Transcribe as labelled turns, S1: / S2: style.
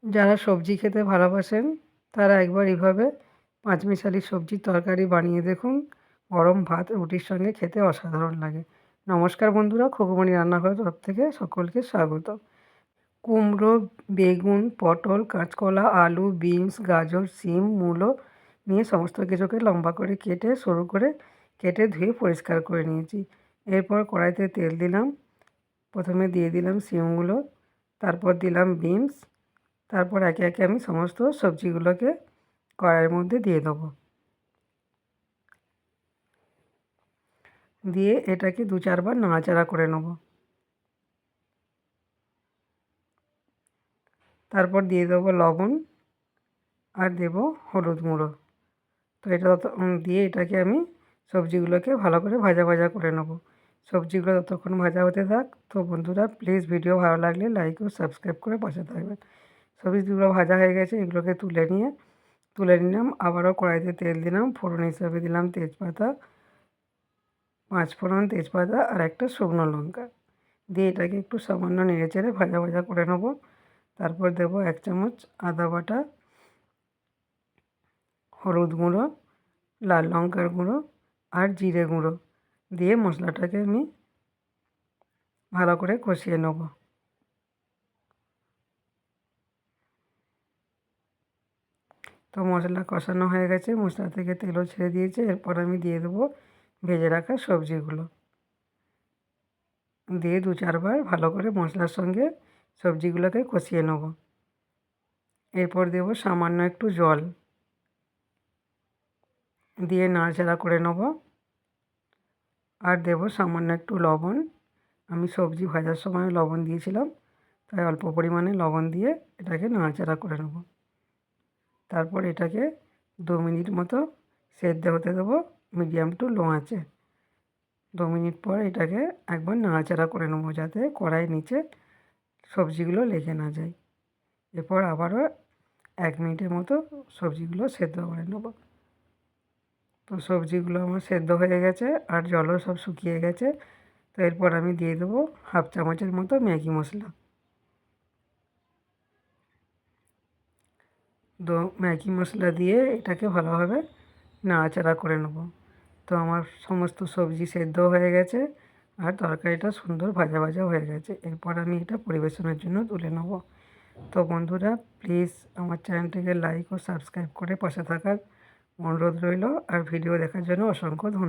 S1: যারা সবজি খেতে ভালোবাসেন তারা একবার এভাবে পাঁচমিশালি সবজির তরকারি বানিয়ে দেখুন। গরম ভাত রুটির সঙ্গে খেতে অসাধারণ লাগে। নমস্কার বন্ধুরা, খুকুমণি রান্নাঘরের তরফ থেকে সকলকে স্বাগত। কুমড়ো, বেগুন, পটল, কাঁচকলা, আলু, বিনস, গাজর, শিম, মূলো নিয়ে সমস্ত কিছুকে লম্বা করে কেটে সরু করে কেটে ধুয়ে পরিষ্কার করে নিয়েছি। এরপর কড়াইতে তেল দিলাম। প্রথমে দিয়ে দিলাম শিমগুলো, তারপর দিলাম বিনস, তারপর একে একে আমি সমস্ত সবজিগুলোকে কড়াইয়ের মধ্যে দিয়ে দেবো। দিয়ে এটাকে 2-4 বার নাড়াচাড়া করে নেব। তারপর দিয়ে দেবো লবণ আর দেবো হলুদ গুঁড়ো। তো এটা দিয়ে এটাকে আমি সবজিগুলোকে ভালো করে ভাজা ভাজা করে নেব। সবজিগুলো ততক্ষণ ভাজা হতে থাক। তো বন্ধুরা, প্লিজ ভিডিও ভালো লাগলে লাইক ও সাবস্ক্রাইব করে পাশে থাকবেন। সবজিগুলো ভাজা হয়ে গেছে, এগুলোকে তুলে নিলাম। আবারও কড়াইতে তেল দিলাম। ফোড়ন হিসাবে দিলাম তেজপাতা, 5 ফোড়ন, তেজপাতা আর একটা শুকনো লঙ্কা। দিয়ে এটাকে একটু সামান্য নেড়েচেড়ে ভাজা ভাজা করে নেব। তারপর দেবো 1 চামচ আদা বাটা, হলুদ গুঁড়ো, লাল লঙ্কার গুঁড়ো আর জিরে গুঁড়ো দিয়ে মশলাটাকে আমি ভালো করে কষিয়ে নেব। তো মশলা কষানো হয়ে গেছে, মশলা থেকে তেলও ছেড়ে দিয়েছে। এরপর আমি দিয়ে দেবো ভেজে রাখা সবজিগুলো। দিয়ে 2-4 বার ভালো করে মশলার সঙ্গে সবজিগুলোকে কষিয়ে নেব। এরপর দেবো সামান্য একটু জল, দিয়ে নাড়াচাড়া করে নেব। আর দেবো সামান্য একটু লবণ। আমি সবজি ভাজার সময় লবণ দিয়েছিলাম, তাই অল্প পরিমাণে লবণ দিয়ে এটাকে নাড়াচাড়া করে নেব। তারপর এটাকে 2 মিনিট মতো সেদ্ধ হতে দেবো মিডিয়াম টু লো আঁচে। 2 মিনিট পর এটাকে একবার নাড়াচাড়া করে নেবো যাতে কড়াইয়ের নিচে সবজিগুলো লেগে না যায়। এরপর আবারও 1 মিনিটের মতো সবজিগুলো সেদ্ধ করে নেব। তো সবজিগুলো আমার সেদ্ধ হয়ে গেছে আর জলও সব শুকিয়ে গেছে। তো এরপর আমি দিয়ে দেবো 1/2 চামচের মতো ম্যাগি মশলা। ম্যাগি মশলা দিয়ে এটাকে ভালোভাবে নাড়াচাড়া করে নেব। তো আমার সমস্ত সবজি সেদ্ধ হয়ে গেছে আর তরকারিটা সুন্দর ভাজা ভাজা হয়ে গেছে। এরপর আমি এটা পরিবেশনের জন্য তুলে নেব। তো বন্ধুরা, প্লিজ আমার চ্যানেলটিকে লাইক ও সাবস্ক্রাইব করে পাশে থাকার অনুরোধ রইল। আর ভিডিও দেখার জন্য অসংখ্য ধন্যবাদ।